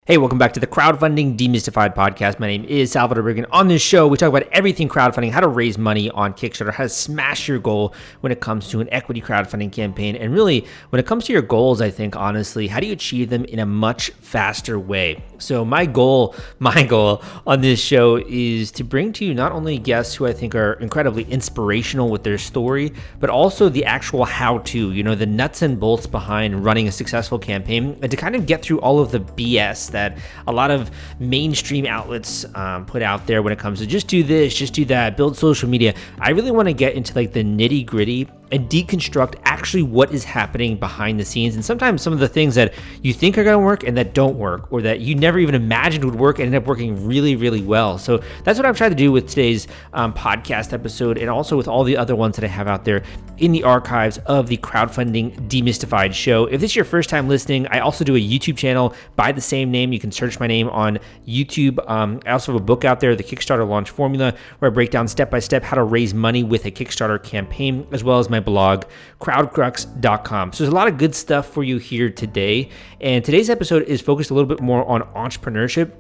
Hey, welcome back to the Crowdfunding Demystified podcast. My name is Salvador Briggman. On this show, we talk about everything crowdfunding, how to raise money on Kickstarter, how to smash your goal when it comes to an equity crowdfunding campaign. And really, when it comes to your goals, I think, honestly, how do you achieve them in a much faster way? So my goal on this show is to bring to you not only guests who I think are incredibly inspirational with their story, but also the actual how-to, the nuts and bolts behind running a successful campaign, and to kind of get through all of the BS that a lot of mainstream outlets put out there when it comes to just do this, just do that, build social media. I really want to get into like the nitty gritty and deconstruct actually what is happening behind the scenes, and sometimes some of the things that you think are going to work and that don't work, or that you never even imagined would work and end up working really, really well. So that's what I've tried to do with today's podcast episode, and also with all the other ones that I have out there in the archives of the Crowdfunding Demystified show. If this is your first time listening, I also do a YouTube channel by the same name. You can search my name on YouTube. I also have a book out there, The Kickstarter Launch Formula, where I break down step-by-step how to raise money with a Kickstarter campaign, as well as my blog, crowdcrux.com. So there's a lot of good stuff for you here today. And today's episode is focused a little bit more on entrepreneurship,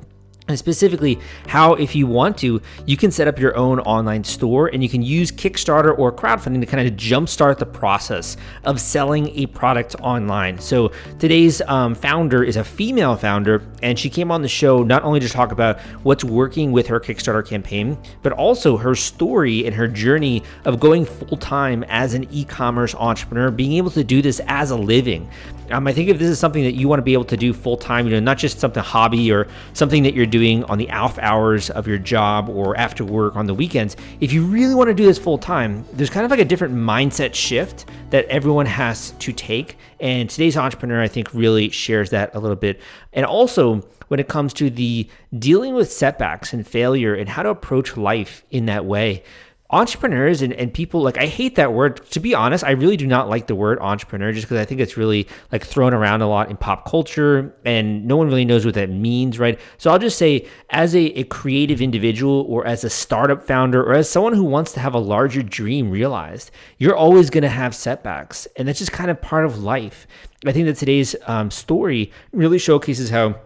and specifically how, if you want to, you can set up your own online store, and you can use Kickstarter or crowdfunding to kind of jumpstart the process of selling a product online. So today's founder is a female founder, and she came on the show not only to talk about what's working with her Kickstarter campaign, but also her story and her journey of going full-time as an e-commerce entrepreneur, being able to do this as a living. I think if this is something that you want to be able to do full-time, not just something hobby or something that you're doing on the off hours of your job or after work on the weekends, if you really want to do this full-time, there's kind of like a different mindset shift that everyone has to take. And today's entrepreneur, I think, really shares that a little bit. And also, when it comes to the dealing with setbacks and failure and how to approach life in that way. Entrepreneurs and people, I hate that word. To be honest, I really do not like the word entrepreneur, just because I think it's really thrown around a lot in pop culture, and no one really knows what that means, right? So I'll just say, as a creative individual, or as a startup founder, or as someone who wants to have a larger dream realized, you're always going to have setbacks, and that's just kind of part of life. I think that today's story really showcases how,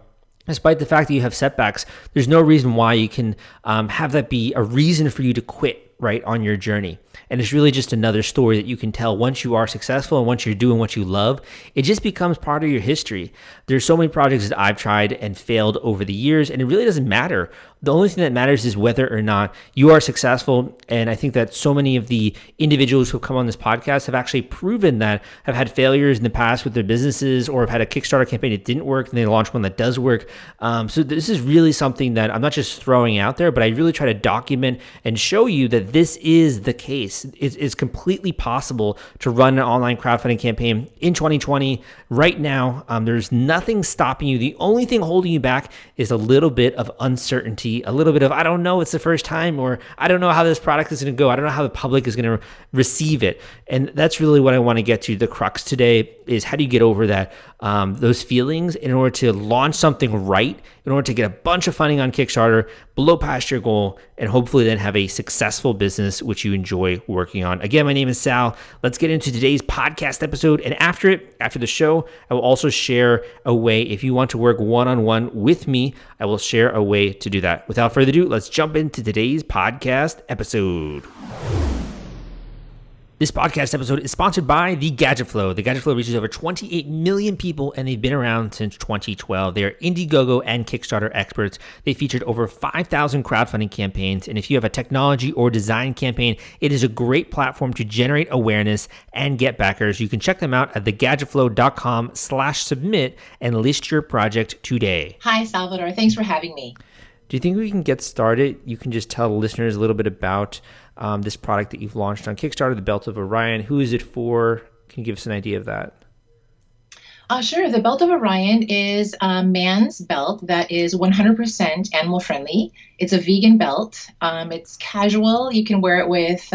despite the fact that you have setbacks, there's no reason why you can have that be a reason for you to quit right on your journey. And it's really just another story that you can tell once you are successful and once you're doing what you love. It just becomes part of your history. There's so many projects that I've tried and failed over the years, and it really doesn't matter. The only thing that matters is whether or not you are successful. And I think that so many of the individuals who come on this podcast have actually proven that, have had failures in the past with their businesses, or have had a Kickstarter campaign that didn't work and they launched one that does work. So this is really something that I'm not just throwing out there, but I really try to document and show you that this is the case. It's completely possible to run an online crowdfunding campaign in 2020 right now. There's nothing stopping you. The only thing holding you back is a little bit of uncertainty, a little bit of, I don't know, it's the first time, or I don't know how this product is going to go. I don't know how the public is going to receive it. And that's really what I want to get to. The crux today is, how do you get over that, those feelings, in order to launch something right, in order to get a bunch of funding on Kickstarter, blow past your goal, and hopefully then have a successful business which you enjoy working on. Again, my name is Sal. Let's get into today's podcast episode. And after the show, I will also share a way, if you want to work one-on-one with me, I will share a way to do that. Without further ado, let's jump into today's podcast episode. This podcast episode is sponsored by The Gadget Flow. The Gadget Flow reaches over 28 million people, and they've been around since 2012. They are Indiegogo and Kickstarter experts. They featured over 5,000 crowdfunding campaigns, and if you have a technology or design campaign, it is a great platform to generate awareness and get backers. You can check them out at thegadgetflow.com/submit and list your project today. Hi, Salvador. Thanks for having me. Do you think we can get started? You can just tell the listeners a little bit about this product that you've launched on Kickstarter, the Belt of Orion. Who is it for? Can you give us an idea of that? Sure. The Belt of Orion is a man's belt that is 100% animal friendly. It's a vegan belt. It's casual. You can wear it with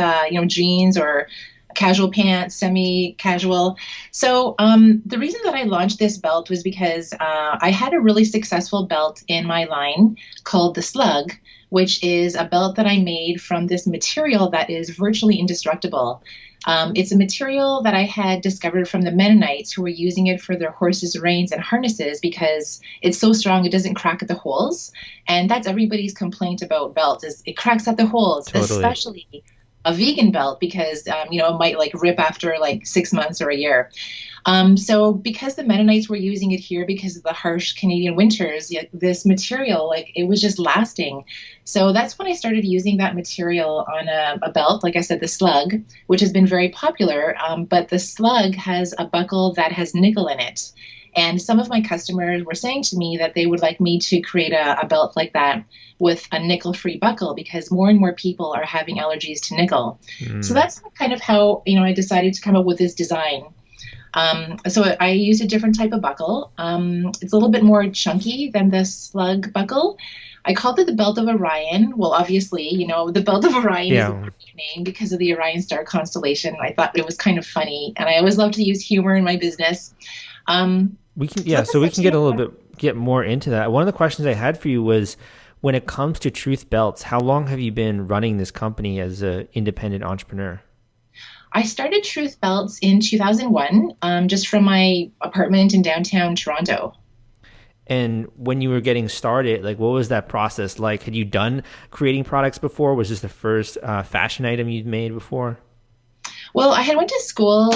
jeans or casual pants, semi-casual. So the reason that I launched this belt was because I had a really successful belt in my line called the Slug, which is a belt that I made from this material that is virtually indestructible. It's a material that I had discovered from the Mennonites who were using it for their horses' reins and harnesses because it's so strong it doesn't crack at the holes. And that's everybody's complaint about belts is it cracks at the holes, Totally. especially a vegan belt because it might like rip after like 6 months or a year. So because the Mennonites were using it here because of the harsh Canadian winters, this material, like it was just lasting. So that's when I started using that material on a belt, like I said, the slug, which has been very popular. But the slug has a buckle that has nickel in it. And some of my customers were saying to me that they would like me to create a belt like that with a nickel-free buckle because more and more people are having allergies to nickel. So Mm. that's kind of how, I decided to come up with this design. So I used a different type of buckle. It's a little bit more chunky than the slug buckle. I called it the Belt of Orion. Well, obviously, the Belt of Orion is a Yeah. perfect name because of the Orion star constellation. I thought it was kind of funny, and I always love to use humor in my business. We can, So yeah, that's so we can essentially get more into that. One of the questions I had for you was when it comes to Truth Belts, how long have you been running this company as an independent entrepreneur? I started Truth Belts in 2001, just from my apartment in downtown Toronto. And when you were getting started, like what was that process like? Had you done creating products before? Was this the first fashion item you'd made before? Well, I had went to school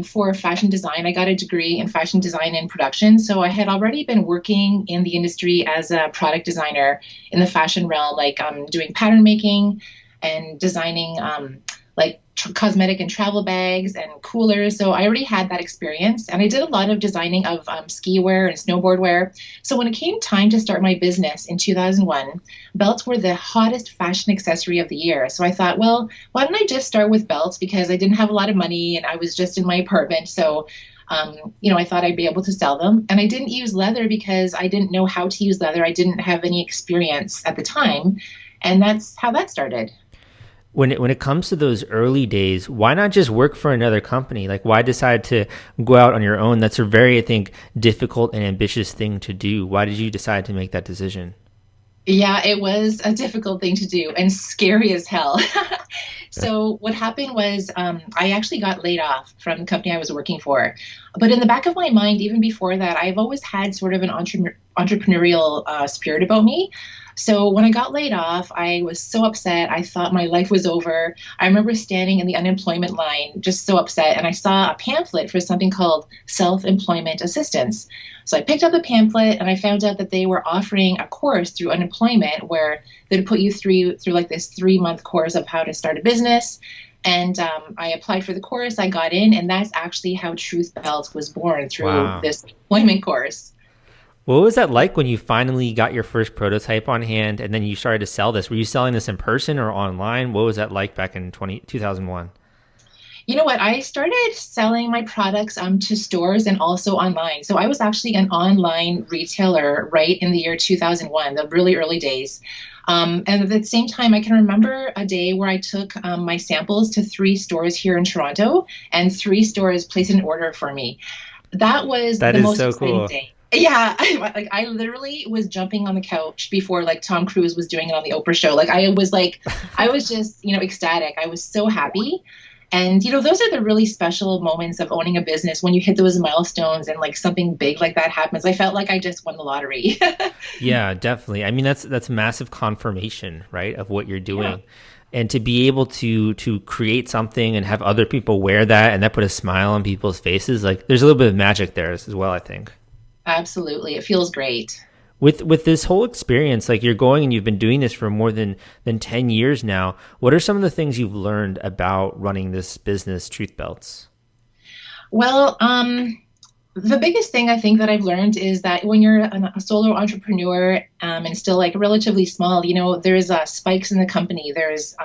for fashion design. I got a degree in fashion design and production. So I had already been working in the industry as a product designer in the fashion realm, like doing pattern making and designing like cosmetic and travel bags and coolers. So I already had that experience. And I did a lot of designing of ski wear and snowboard wear. So when it came time to start my business in 2001, belts were the hottest fashion accessory of the year. So I thought, well, why don't I just start with belts because I didn't have a lot of money and I was just in my apartment. So I thought I'd be able to sell them. And I didn't use leather because I didn't know how to use leather. I didn't have any experience at the time. And that's how that started. When it comes to those early days, why not just work for another company? Like, why decide to go out on your own? That's a very, I think, difficult and ambitious thing to do. Why did you decide to make that decision? Yeah, it was a difficult thing to do and scary as hell. So what happened was I actually got laid off from the company I was working for. But in the back of my mind, even before that, I've always had sort of an entrepreneurial spirit about me. So when I got laid off, I was so upset. I thought my life was over. I remember standing in the unemployment line, just so upset. And I saw a pamphlet for something called self-employment assistance. So I picked up the pamphlet and I found out that they were offering a course through unemployment where they'd put you through like this 3-month course of how to start a business. And I applied for the course, I got in, and that's actually how Truth Belts was born through Wow. this employment course. What was that like when you finally got your first prototype on hand and then you started to sell this? Were you selling this in person or online? What was that like back in 2001? You know what? I started selling my products to stores and also online. So I was actually an online retailer right in the year 2001, the really early days. And at the same time, I can remember a day where I took my samples to 3 stores here in Toronto, and 3 stores placed an order for me. That was That the is most so exciting cool. day. Yeah, I literally was jumping on the couch before like Tom Cruise was doing it on the Oprah show. I was just ecstatic. I was so happy. And those are the really special moments of owning a business when you hit those milestones and like something big like that happens. I felt like I just won the lottery. Yeah, definitely. I mean, that's massive confirmation, right, of what you're Yeah, doing. And to be able to create something and have other people wear that and that put a smile on people's faces, like there's a little bit of magic there as well, I think. absolutely. It feels great. With this whole experience, like you're going and you've been doing this for more than 10 years now, what are some of the things you've learned about running this business, Truth Belts? Well, the biggest thing I think that I've learned is that when you're a solo entrepreneur and still like relatively small, there's spikes in the company. There's,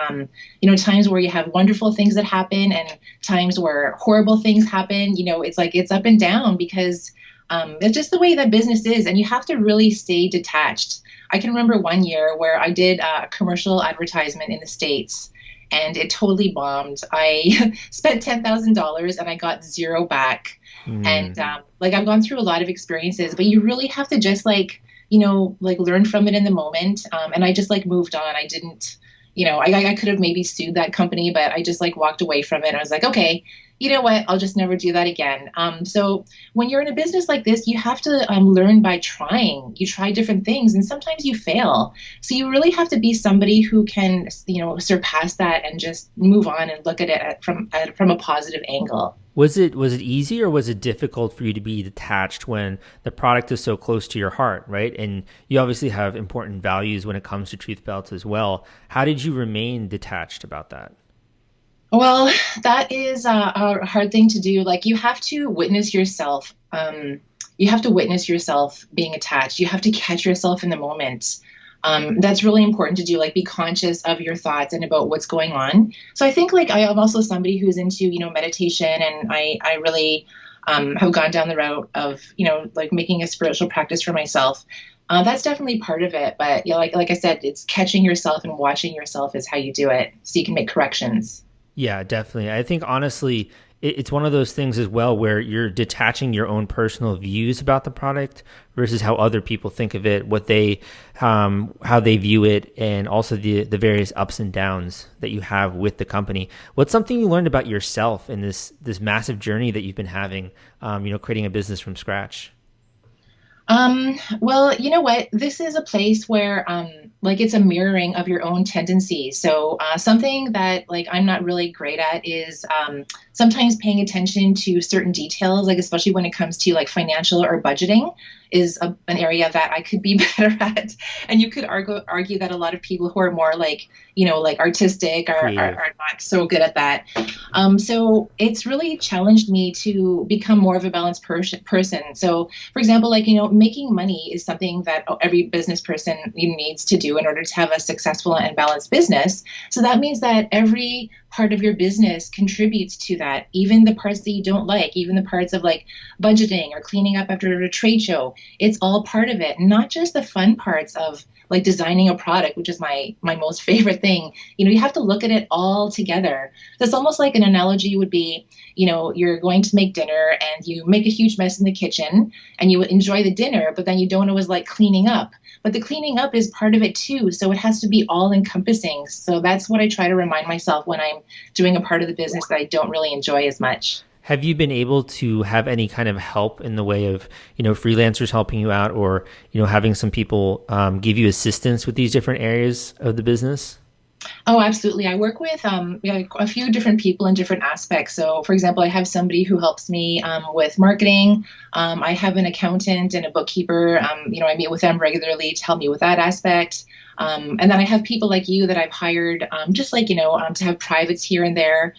times where you have wonderful things that happen and times where horrible things happen. It's like it's up and down because it's just the way that business is. And you have to really stay detached. I can remember one year where I did a commercial advertisement in the States and it totally bombed. I spent $10,000 and I got zero back. And Mm, like I've gone through a lot of experiences, but you really have to just like learn from it in the moment. And I just like moved on. I didn't, I could have maybe sued that company, but I just like walked away from it. I was like, okay, you know what? I'll just never do that again. So when you're in a business like this, you have to learn by trying. You try different things, and sometimes you fail. So you really have to be somebody who can, surpass that and just move on and look at it from a positive angle. Was it easy, or was it difficult for you to be detached when the product is so close to your heart, right? And you obviously have important values when it comes to Truth Belts as well. How did you remain detached about that? Well, that is a hard thing to do. Like you have to witness yourself. You have to witness yourself being attached. You have to catch yourself in the moment. That's really important to do. Like be conscious of your thoughts and about what's going on. So I think like I am also somebody who's into, meditation, and I really have gone down the route of, like making a spiritual practice for myself. That's definitely part of it. But like I said, it's catching yourself and watching yourself is how you do it, so you can make corrections. Yeah, definitely. I think honestly, it's one of those things as well where you're detaching your own personal views about the product versus how other people think of it, what they, how they view it, and also the various ups and downs that you have with the company. What's something you learned about yourself in this massive journey that you've been having, creating a business from scratch? Well, you know what? This is a place where, like it's a mirroring of your own tendencies. So, something that like I'm not really great at is, sometimes paying attention to certain details, like especially when it comes to like financial or budgeting is an area that I could be better at. And you could argue that a lot of people who are more like, like artistic are not so good at that. So it's really challenged me to become more of a balanced person. So for example, like, making money is something that every business person needs to do in order to have a successful and balanced business. So that means that every part of your business contributes to that, even the parts that you don't like, even the parts of like budgeting or cleaning up after a trade show. It's all part of it, not just the fun parts of like designing a product, which is my most favorite thing. You have to look at it all together. That's almost like an analogy would be, you're going to make dinner and you make a huge mess in the kitchen and you enjoy the dinner, but then you don't always like cleaning up. But the cleaning up is part of it too. So it has to be all encompassing. So that's what I try to remind myself when I'm doing a part of the business that I don't really enjoy as much. Have you been able to have any kind of help in the way of, freelancers helping you out, or, having some people give you assistance with these different areas of the business? Oh, absolutely. I work with a few different people in different aspects. So, for example, I have somebody who helps me with marketing. I have an accountant and a bookkeeper. I meet with them regularly to help me with that aspect. And then I have people like you that I've hired, just like, to have privates here and there.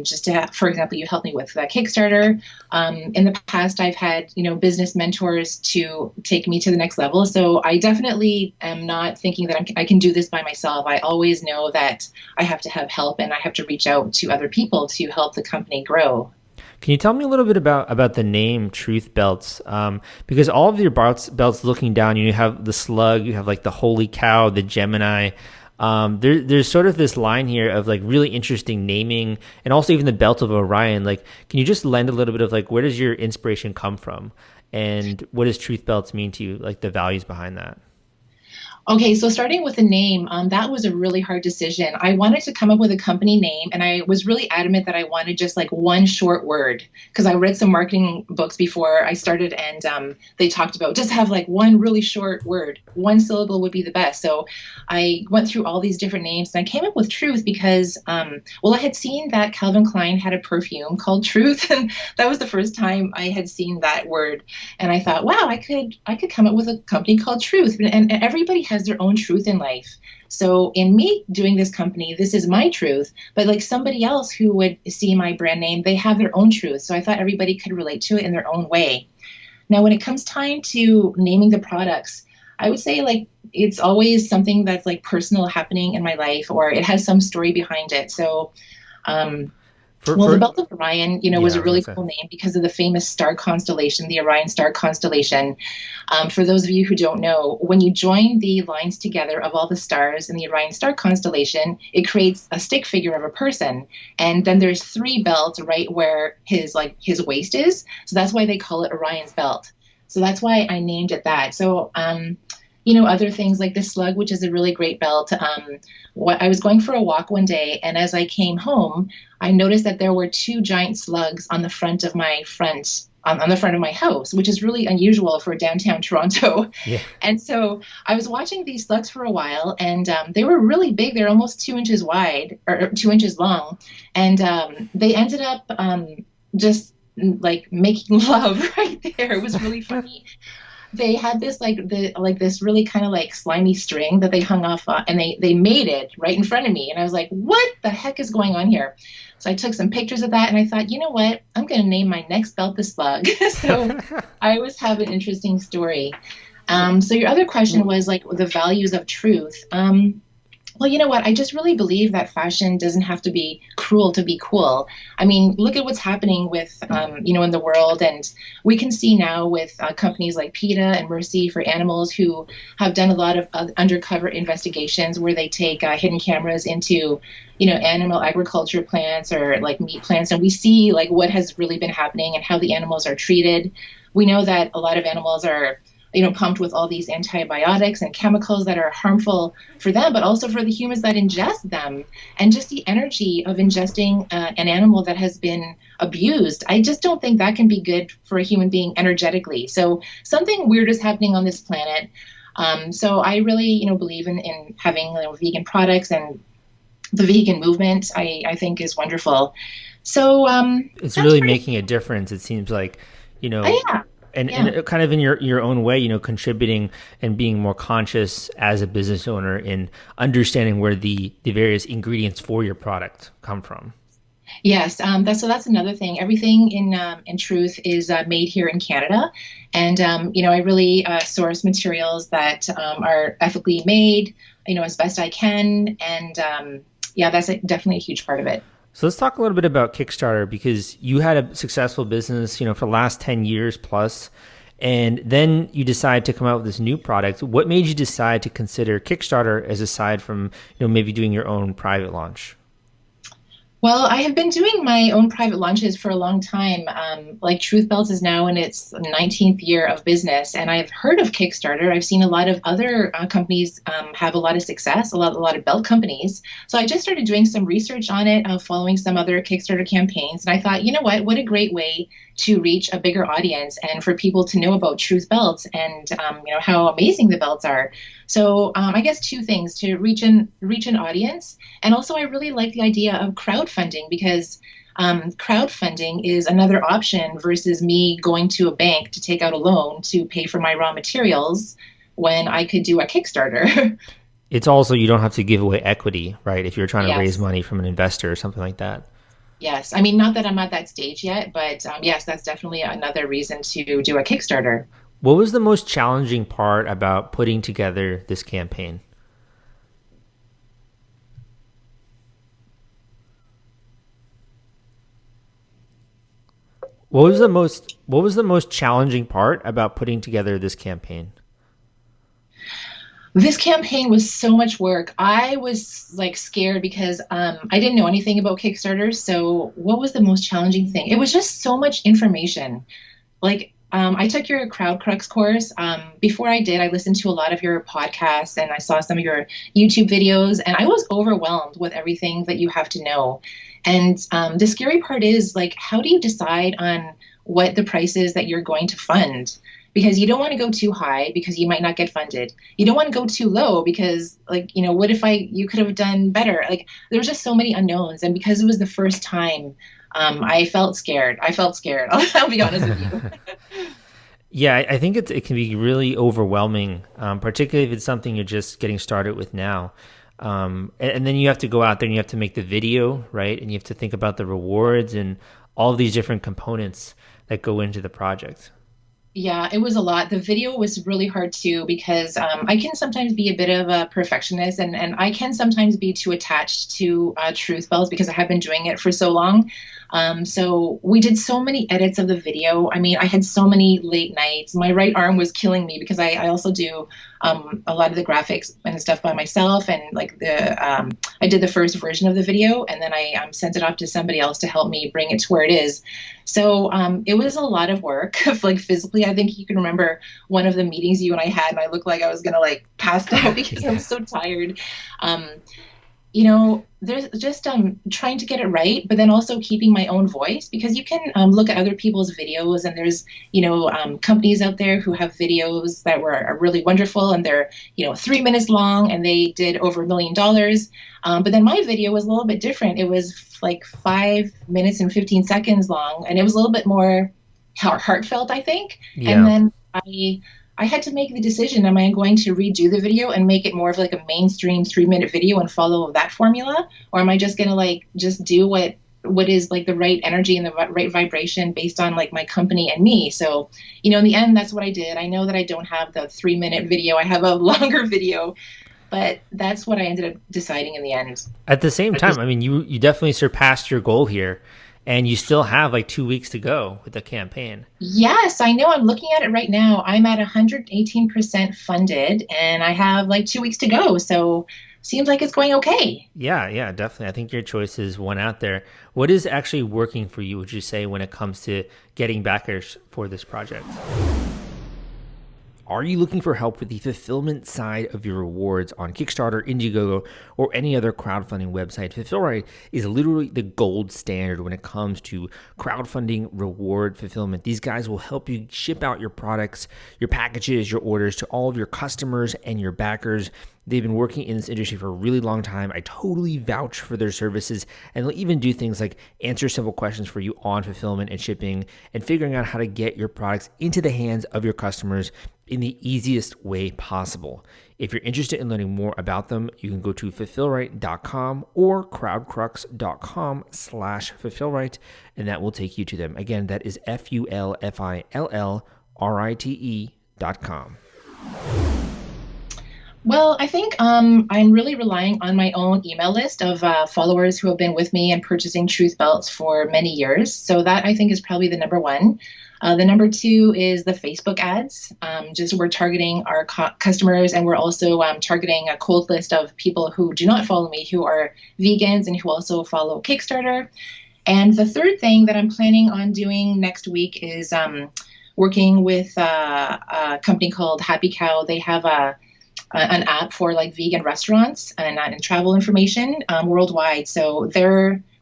Just to have, for example, you helped me with Kickstarter. In the past, I've had, business mentors to take me to the next level. So I definitely am not thinking that I can do this by myself. I always know that I have to have help, and I have to reach out to other people to help the company grow. Can you tell me a little bit about the name Truth Belts? Because all of your belts looking down, you have the slug, you have like the holy cow, the Gemini. There's sort of this line here of like really interesting naming, and also even the belt of Orion. Like, can you just lend a little bit of like, where does your inspiration come from, and what does Truth Belts mean to you? Like the values behind that. Okay, so starting with the name, that was a really hard decision. I wanted to come up with a company name, and I was really adamant that I wanted just like one short word, because I read some marketing books before I started, and they talked about just have like one really short word. One syllable would be the best. So I went through all these different names, and I came up with Truth because, I had seen that Calvin Klein had a perfume called Truth, and that was the first time I had seen that word. And I thought, wow, I could come up with a company called Truth, and everybody has their own truth in life. So in me doing this company, this is my truth, but like somebody else who would see my brand name, they have their own truth. So I thought everybody could relate to it in their own way. Now, when it comes time to naming the products, I would say like it's always something that's like personal happening in my life, or it has some story behind it. So, the Belt of Orion, was a really cool name because of the famous star constellation, the Orion star constellation. For those of you who don't know, when you join the lines together of all the stars in the Orion star constellation, it creates a stick figure of a person. And then there's 3 belts right where his waist is. So that's why they call it Orion's belt. So that's why I named it that. So, other things like the Slug, which is a really great belt. I was going for a walk one day, and as I came home, I noticed that there were two giant slugs on the front of my on the front of my house, which is really unusual for downtown Toronto. Yeah. And so I was watching these slugs for a while, and they were really big. They're almost 2 inches wide or 2 inches long, and they ended up just like making love right there. It was really funny. They had this this really kind of like slimy string that they hung off and they mated right in front of me, and I was like, what the heck is going on here? So I took some pictures of that, and I thought, you know what, I'm going to name my next belt the Slug. So I always have an interesting story. So your other question was like the values of truth. Well, you know what? I just really believe that fashion doesn't have to be cruel to be cool. I mean, look at what's happening with, in the world. And we can see now with companies like PETA and Mercy for Animals, who have done a lot of undercover investigations where they take hidden cameras into, animal agriculture plants or like meat plants. And we see like what has really been happening and how the animals are treated. We know that a lot of animals are pumped with all these antibiotics and chemicals that are harmful for them, but also for the humans that ingest them. And just the energy of ingesting an animal that has been abused, I just don't think that can be good for a human being energetically. So something weird is happening on this planet. So I really, believe in having vegan products, and the vegan movement, I think is wonderful. So it's really making a difference, it seems like, yeah. And kind of in your own way, contributing and being more conscious as a business owner in understanding where the various ingredients for your product come from. Yes, that's another thing. Everything in Truth is made here in Canada, and I really source materials that are ethically made, as best I can, and that's definitely a huge part of it. So let's talk a little bit about Kickstarter, because you had a successful business, for the last 10 years plus, and then you decide to come out with this new product. What made you decide to consider Kickstarter as aside from, maybe doing your own private launch? Well, I have been doing my own private launches for a long time. Like Truth Belts is now in its 19th year of business, and I've heard of Kickstarter. I've seen a lot of other companies have a lot of success, a lot of belt companies. So I just started doing some research on it, following some other Kickstarter campaigns, and I thought, what a great way to reach a bigger audience and for people to know about Truth Belts and how amazing the belts are. So I guess two things: to reach an audience, and also I really like the idea of crowdfunding, because crowdfunding is another option versus me going to a bank to take out a loan to pay for my raw materials when I could do a Kickstarter. It's also, you don't have to give away equity, right? If you're trying to Yes. raise money from an investor or something like that. Yes. I mean, not that I'm at that stage yet, but yes, that's definitely another reason to do a Kickstarter. What was the most challenging part about putting together this campaign? What was the most challenging part about putting together this campaign? This campaign was so much work. I was like scared because I didn't know anything about Kickstarter. So what was the most challenging thing? It was just so much information. Like I took your CrowdCrux course. Before I did, I listened to a lot of your podcasts and I saw some of your YouTube videos, and I was overwhelmed with everything that you have to know. And the scary part is, like, how do you decide on what the price is that you're going to fund? Because you don't want to go too high because you might not get funded. You don't want to go too low because, like, what if you could have done better? Like, there's just so many unknowns. And because it was the first time, I felt scared. I'll be honest with you. Yeah, I think it can be really overwhelming, particularly if it's something you're just getting started with now. And then you have to go out there and you have to make the video, right? And you have to think about the rewards and all of these different components that go into the project. Yeah, it was a lot. The video was really hard too because I can sometimes be a bit of a perfectionist, and I can sometimes be too attached to Truth Bells because I have been doing it for so long. So we did so many edits of the video. I mean, I had so many late nights. My right arm was killing me because I also do a lot of the graphics and stuff by myself. And like I did the first version of the video, and then I sent it off to somebody else to help me bring it to where it is. So it was a lot of work, like physically Actually, I think you can remember one of the meetings you and I had, and I looked like I was going to like pass out because I'm so tired. Um, there's just trying to get it right, but then also keeping my own voice, because you can look at other people's videos, and there's, companies out there who have videos that are really wonderful, and they're, 3 minutes long, and they did over $1 million. But then my video was a little bit different. It was like 5 minutes and 15 seconds long, and it was a little bit more heartfelt, I think. Yeah. And then I had to make the decision, am I going to redo the video and make it more of like a mainstream 3-minute video and follow that formula? Or am I just going to like just do what is like the right energy and the right vibration based on like my company and me? So, in the end, that's what I did. I know that I don't have the 3-minute video. I have a longer video, but that's what I ended up deciding in the end. At the same time, I mean, you definitely surpassed your goal here. And you still have like 2 weeks to go with the campaign. Yes, I know. I'm looking at it right now. I'm at 118% funded, and I have like 2 weeks to go. So seems like it's going okay. Yeah, definitely. I think your choices won out there. What is actually working for you, would you say, when it comes to getting backers for this project? Are you looking for help with the fulfillment side of your rewards on Kickstarter, Indiegogo, or any other crowdfunding website? Fulfillrite is literally the gold standard when it comes to crowdfunding reward fulfillment. These guys will help you ship out your products, your packages, your orders to all of your customers and your backers. They've been working in this industry for a really long time. I totally vouch for their services, and they'll even do things like answer simple questions for you on fulfillment and shipping and figuring out how to get your products into the hands of your customers in the easiest way possible. If you're interested in learning more about them, you can go to fulfillrite.com or crowdcrux.com/fulfillrite, and that will take you to them. Again, that is FULFILLRITE.com. Well, I think I'm really relying on my own email list of followers who have been with me and purchasing Truth Belts for many years. So that, I think, is probably the number one. The number two is the Facebook ads. We're targeting our customers, and we're also targeting a cold list of people who do not follow me, who are vegans and who also follow Kickstarter. And the third thing that I'm planning on doing next week is working with a company called Happy Cow. They have an app for like vegan restaurants and travel information worldwide. So they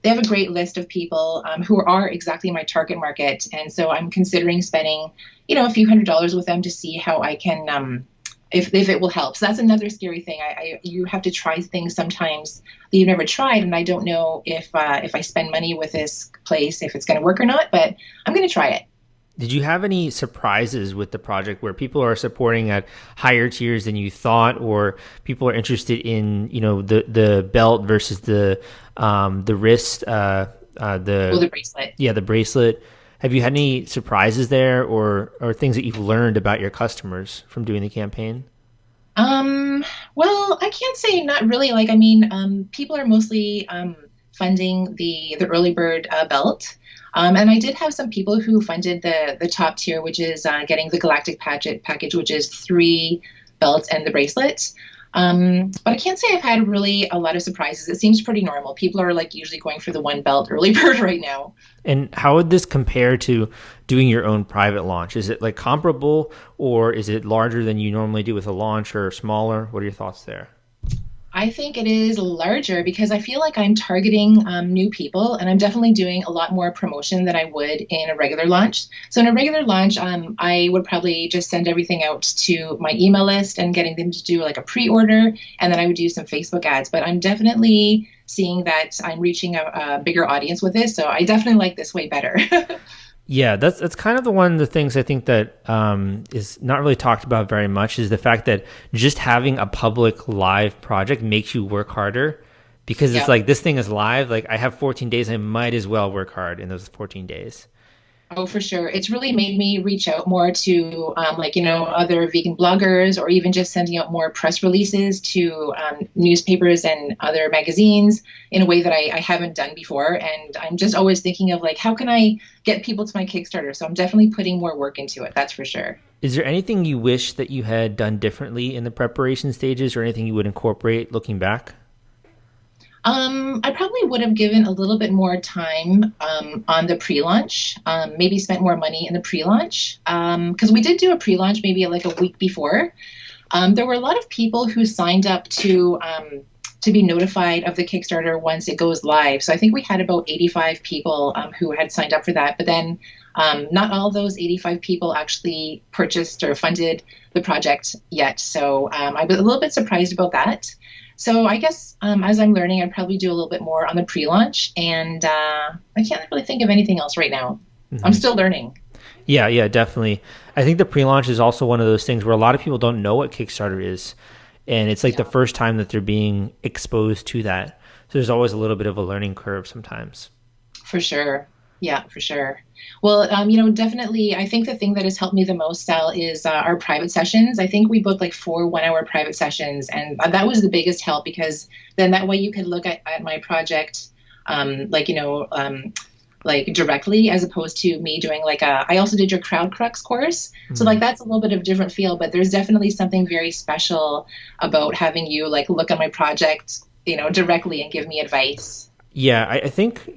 have a great list of people who are exactly my target market. And so I'm considering spending, a few $100s with them to see how I can, if it will help. So that's another scary thing. You have to try things sometimes that you've never tried. And I don't know if I spend money with this place, if it's going to work or not, but I'm going to try it. Did you have any surprises with the project where people are supporting at higher tiers than you thought, or people are interested in, the belt versus the wrist, the bracelet? Yeah, the bracelet. Have you had any surprises there, or things that you've learned about your customers from doing the campaign? Well, I can't say not really. People are mostly funding the early bird belt. And I did have some people who funded the top tier, which is getting the Galactic package, which is 3 belts and the bracelet. But I can't say I've had really a lot of surprises. It seems pretty normal. People are like usually going for the 1 belt early bird right now. And how would this compare to doing your own private launch? Is it like comparable, or is it larger than you normally do with a launch, or smaller? What are your thoughts there? I think it is larger because I feel like I'm targeting new people, and I'm definitely doing a lot more promotion than I would in a regular launch. So in a regular launch, I would probably just send everything out to my email list and getting them to do like a pre-order, and then I would do some Facebook ads. But I'm definitely seeing that I'm reaching a bigger audience with this, so I definitely like this way better. Yeah, that's kind of one of the things I think that is not really talked about very much, is the fact that just having a public live project makes you work harder, because it's like, this thing is live. Like, I have 14 days. I might as well work hard in those 14 days. Oh, for sure. It's really made me reach out more to other vegan bloggers, or even just sending out more press releases to newspapers and other magazines in a way that I haven't done before. And I'm just always thinking of like, how can I get people to my Kickstarter? So I'm definitely putting more work into it. That's for sure. Is there anything you wish that you had done differently in the preparation stages, or anything you would incorporate looking back? I probably would have given a little bit more time on the pre-launch, maybe spent more money in the pre-launch, because we did do a pre-launch maybe like a week before. There were a lot of people who signed up to be notified of the Kickstarter once it goes live. So I think we had about 85 people who had signed up for that. But then not all those 85 people actually purchased or funded the project yet. So I was a little bit surprised about that. So I guess as I'm learning, I'd probably do a little bit more on the pre-launch. And I can't really think of anything else right now. Mm-hmm. I'm still learning. Yeah, definitely. I think the pre-launch is also one of those things where a lot of people don't know what Kickstarter is. And it's like the first time that they're being exposed to that. So there's always a little bit of a learning curve sometimes. For sure. Yeah, for sure. Well, definitely, I think the thing that has helped me the most, Sal, is our private sessions. I think we booked like 4 one-hour private sessions. And that was the biggest help, because then that way you could look at my project, like directly, as opposed to me doing I also did your Crowd Crux course. Mm-hmm. So that's a little bit of a different feel, but there's definitely something very special about having you look at my project, directly and give me advice. Yeah, I think,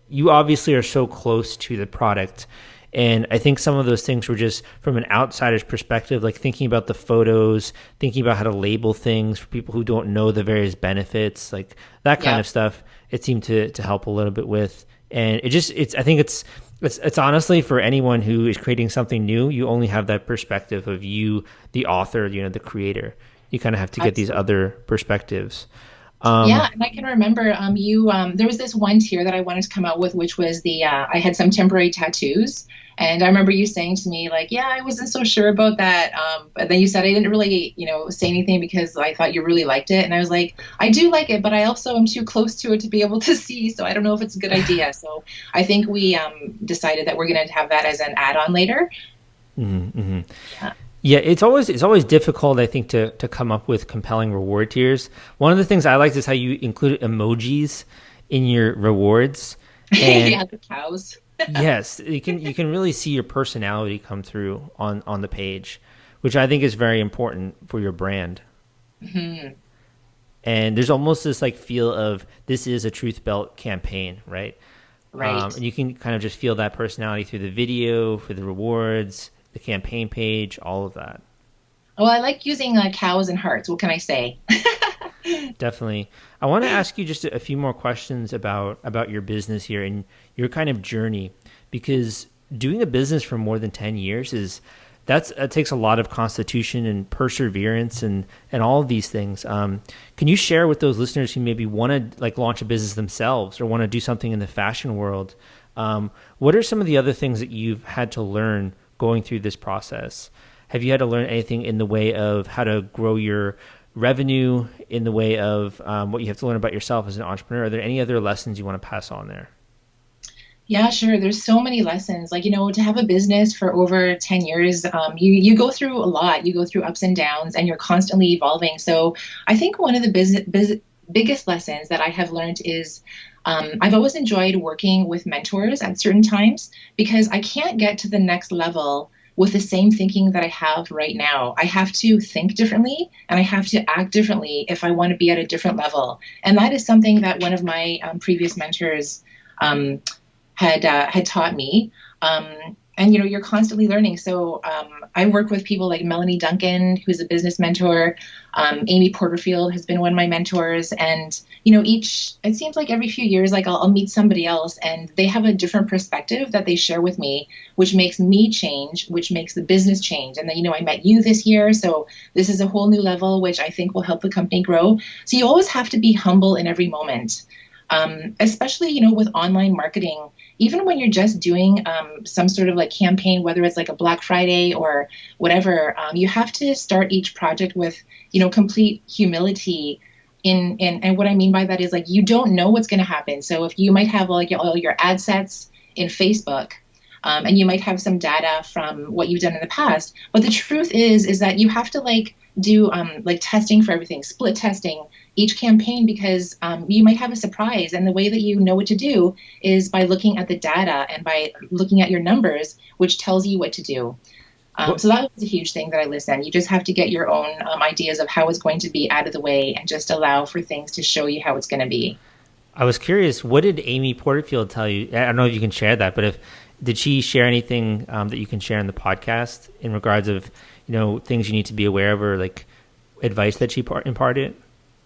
you obviously are so close to the product. And I think some of those things were just from an outsider's perspective, like thinking about the photos, thinking about how to label things for people who don't know the various benefits, like that kind of stuff. It seemed to help a little bit with. And I think it's honestly, for anyone who is creating something new, you only have that perspective of you, the author, the creator. You kind of have to get these other perspectives. And I can remember there was this one tier that I wanted to come out with, which was I had some temporary tattoos. And I remember you saying to me, I wasn't so sure about that. But then you said I didn't really, say anything because I thought you really liked it. And I was like, I do like it, but I also am too close to it to be able to see. So I don't know if it's a good idea. So I think we decided that we're going to have that as an add-on later. Mm-hmm. Yeah, it's always difficult, I think, to come up with compelling reward tiers. One of the things I liked is how you included emojis in your rewards. And the cows. Yes, you can really see your personality come through on the page, which I think is very important for your brand. Mm-hmm. And there's almost this feel of this is a Truth Belt campaign, right? Right. And you can kind of just feel that personality through the video, for the rewards, the campaign page, all of that. Well, I like using cows and hearts. What can I say? Definitely. I want to ask you just a few more questions about your business here and your kind of journey, because doing a business for more than 10 years that takes a lot of constitution and perseverance and all of these things. Can you share with those listeners who maybe want to launch a business themselves or want to do something in the fashion world? What are some of the other things that you've had to learn going through this process? Have you had to learn anything in the way of how to grow your revenue, in the way of what you have to learn about yourself as an entrepreneur? Are there any other lessons you want to pass on there? Yeah, sure. There's so many lessons. To have a business for over 10 years, you go through a lot. You go through ups and downs, and you're constantly evolving. So I think one of the biggest lessons that I have learned is I've always enjoyed working with mentors at certain times, because I can't get to the next level with the same thinking that I have right now. I have to think differently and I have to act differently if I want to be at a different level. And that is something that one of my previous mentors had taught me. And you're constantly learning. So I work with people like Melanie Duncan, who's a business mentor. Amy Porterfield has been one of my mentors. And it seems like every few years, I'll meet somebody else, and they have a different perspective that they share with me, which makes me change, which makes the business change. And then I met you this year, so this is a whole new level, which I think will help the company grow. So you always have to be humble in every moment. Especially, with online marketing, even when you're just doing some sort of campaign, whether it's a Black Friday or whatever, you have to start each project with, complete humility. And what I mean by that is you don't know what's going to happen. So if you might have all your ad sets in Facebook, and you might have some data from what you've done in the past, but the truth is that you have to do testing for everything, split testing each campaign, because you might have a surprise. And the way that you know what to do is by looking at the data and by looking at your numbers, which tells you what to do. So that was a huge thing that I listened. You just have to get your own ideas of how it's going to be out of the way and just allow for things to show you how it's going to be. I was curious, what did Amy Porterfield tell you? I don't know if you can share that, but did she share anything that you can share in the podcast in regards of, things you need to be aware of, or like advice that she imparted?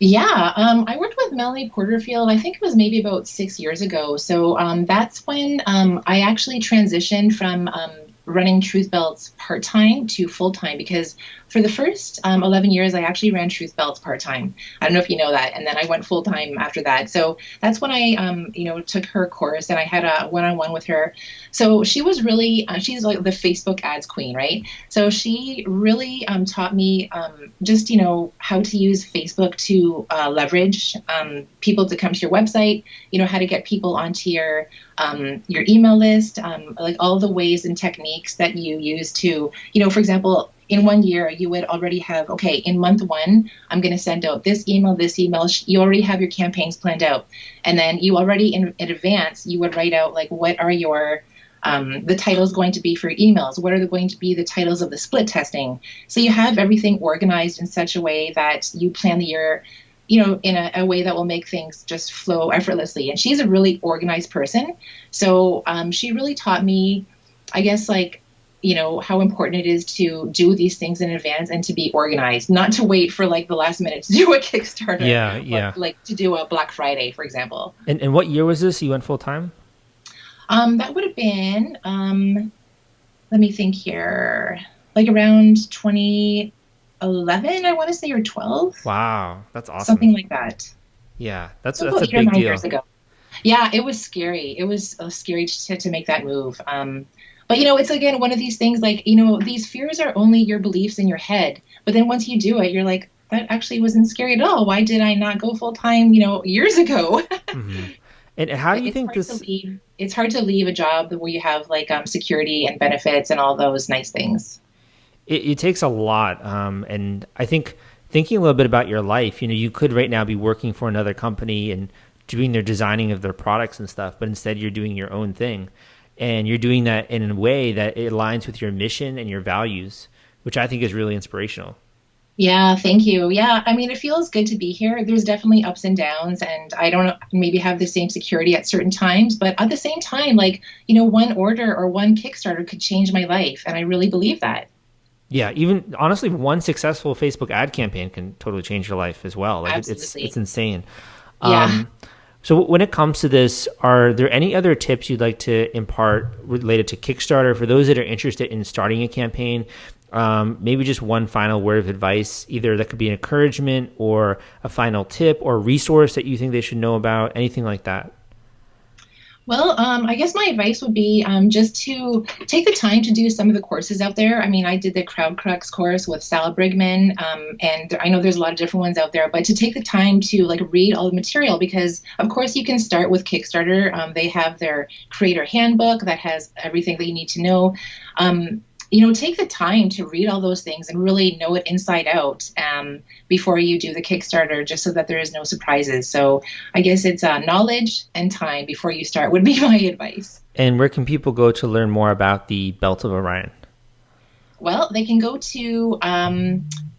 Yeah, I worked with Melanie Porterfield, I think it was maybe about 6 years ago. So that's when I actually transitioned from running Truth Belts part-time to full-time, because for the first 11 years, I actually ran Truth Belts part-time. I don't know if you know that. And then I went full-time after that. So that's when I, took her course, and I had a one-on-one with her. So she was really, she's like the Facebook ads queen, right? So she really taught me just, how to use Facebook to leverage people to come to your website, how to get people onto your email list, like all the ways and techniques that you use to, for example, in 1 year, you would already have, okay, in month 1, I'm going to send out this email. You already have your campaigns planned out. And then you already in advance, you would write out like, what are your, the titles going to be for your emails? What are going to be the titles of the split testing? So you have everything organized in such a way that you plan the year, in a way that will make things just flow effortlessly. And she's a really organized person. So she really taught me, I guess, like, how important it is to do these things in advance and to be organized, not to wait for like the last minute to do a Kickstarter. Yeah. Like to do a Black Friday, for example. And what year was this? You went full time? That would have been, let me think here, like around 2011, I want to say, or 12. Wow. That's awesome. Something like that. Yeah. That's a big 9 deal. years ago. Yeah, it was scary. It was scary to make that move. But, it's, again, one of these things like, these fears are only your beliefs in your head. But then once you do it, you're like, that actually wasn't scary at all. Why did I not go full time, years ago? Mm-hmm. And how do you think this? It's hard to leave a job where you have like security and benefits and all those nice things. It takes a lot. And I think thinking a little bit about your life, you could right now be working for another company and doing their designing of their products and stuff, but instead you're doing your own thing. And you're doing that in a way that it aligns with your mission and your values, which I think is really inspirational. Yeah, thank you. Yeah, I mean, it feels good to be here. There's definitely ups and downs, and I don't maybe have the same security at certain times, but at the same time, like, one order or one Kickstarter could change my life, and I really believe that. Yeah, even honestly, one successful Facebook ad campaign can totally change your life as well. Like it's insane. Yeah. So when it comes to this, are there any other tips you'd like to impart related to Kickstarter for those that are interested in starting a campaign? Maybe just one final word of advice, either that could be an encouragement or a final tip or resource that you think they should know about, anything like that. Well, I guess my advice would be just to take the time to do some of the courses out there. I mean, I did the CrowdCrux course with Salvador Briggman, and I know there's a lot of different ones out there, but to take the time to like read all the material, because of course you can start with Kickstarter. They have their creator handbook that has everything that you need to know. Take the time to read all those things and really know it inside out before you do the Kickstarter, just so that there is no surprises. So I guess it's knowledge and time before you start would be my advice. And where can people go to learn more about the Belt of Orion? Well, they can go to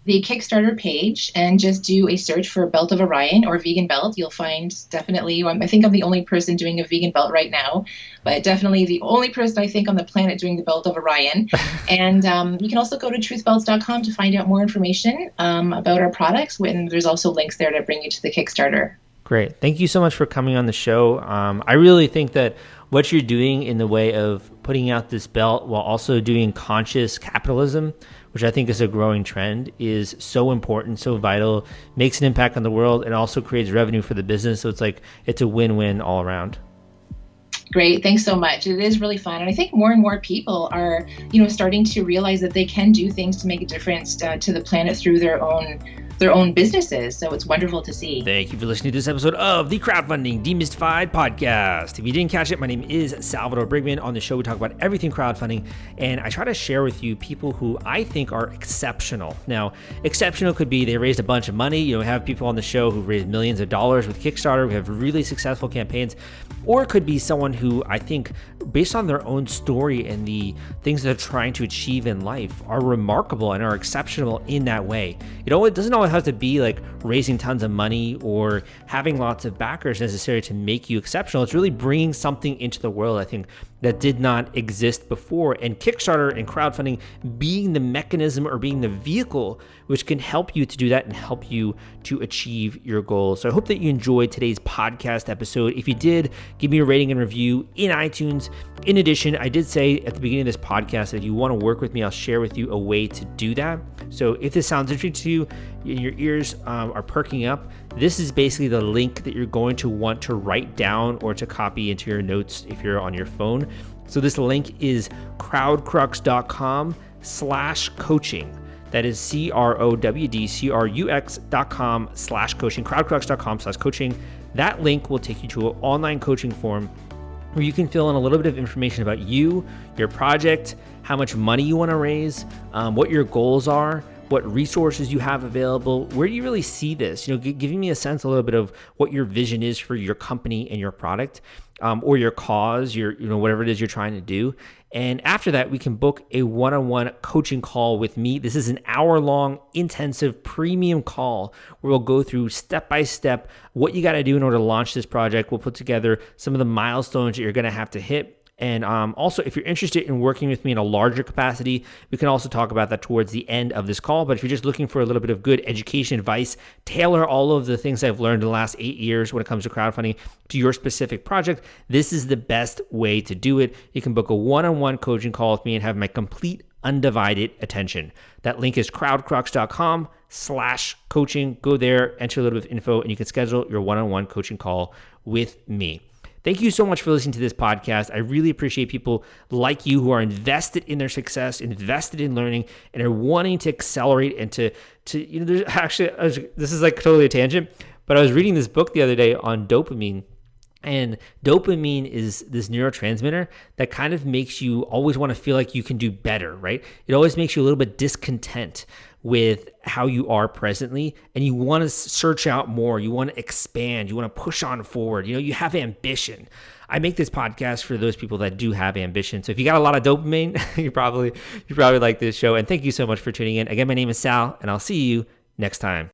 the Kickstarter page and just do a search for Belt of Orion or vegan belt. You'll find definitely, I think I'm the only person doing a vegan belt right now, but definitely the only person I think on the planet doing the Belt of Orion. And you can also go to truthbelts.com to find out more information about our products. And there's also links there to bring you to the Kickstarter. Great. Thank you so much for coming on the show. I really think that what you're doing in the way of putting out this belt while also doing conscious capitalism, which I think is a growing trend, is so important, so vital, makes an impact on the world, and also creates revenue for the business. So it's a win-win all around. Great. Thanks so much. It is really fun. And I think more and more people are, starting to realize that they can do things to make a difference to the planet through their own their own businesses. So it's wonderful to see. Thank you for listening to this episode of the Crowdfunding Demystified podcast. If you didn't catch it, my name is Salvador Briggman. On the show, we talk about everything crowdfunding, and I try to share with you people who I think are exceptional. Now, exceptional could be they raised a bunch of money. We have people on the show who raised millions of dollars with Kickstarter. We have really successful campaigns. Or it could be someone who I think, based on their own story and the things that they're trying to achieve in life, are remarkable and are exceptional in that way. It doesn't always have to be like raising tons of money or having lots of backers necessary to make you exceptional. It's really bringing something into the world, I think, that did not exist before. And Kickstarter and crowdfunding being the mechanism or being the vehicle which can help you to do that and help you to achieve your goals. So I hope that you enjoyed today's podcast episode. If you did, give me a rating and review in iTunes. In addition, I did say at the beginning of this podcast that if you want to work with me, I'll share with you a way to do that. So if this sounds interesting to you, and your ears are perking up, this is basically the link that you're going to want to write down or to copy into your notes if you're on your phone. So this link is crowdcrux.com/coaching. That is crowdcrux.com/coaching, crowdcrux.com/coaching. That link will take you to an online coaching form where you can fill in a little bit of information about you, your project, how much money you want to raise, what your goals are, what resources you have available, where do you really see this? Giving me a sense a little bit of what your vision is for your company and your product, or your cause, whatever it is you're trying to do. And after that, we can book a one-on-one coaching call with me. This is an hour-long, intensive, premium call where we'll go through step-by-step what you got to do in order to launch this project. We'll put together some of the milestones that you're going to have to hit. And also, if you're interested in working with me in a larger capacity, we can also talk about that towards the end of this call. But if you're just looking for a little bit of good education advice, tailor all of the things I've learned in the last 8 years when it comes to crowdfunding to your specific project, this is the best way to do it. You can book a one-on-one coaching call with me and have my complete undivided attention. That link is crowdcrux.com/coaching. Go there, enter a little bit of info, and you can schedule your one-on-one coaching call with me. Thank you so much for listening to this podcast. I really appreciate people like you who are invested in their success, invested in learning, and are wanting to accelerate and to there's actually, this is like totally a tangent, but I was reading this book the other day on dopamine. And dopamine is this neurotransmitter that kind of makes you always want to feel like you can do better, right? It always makes you a little bit discontent with how you are presently, and you want to search out more. You want to expand. You want to push on forward. You have ambition. I make this podcast for those people that do have ambition. So if you got a lot of dopamine, you probably like this show. And thank you so much for tuning in. Again, my name is Sal, and I'll see you next time.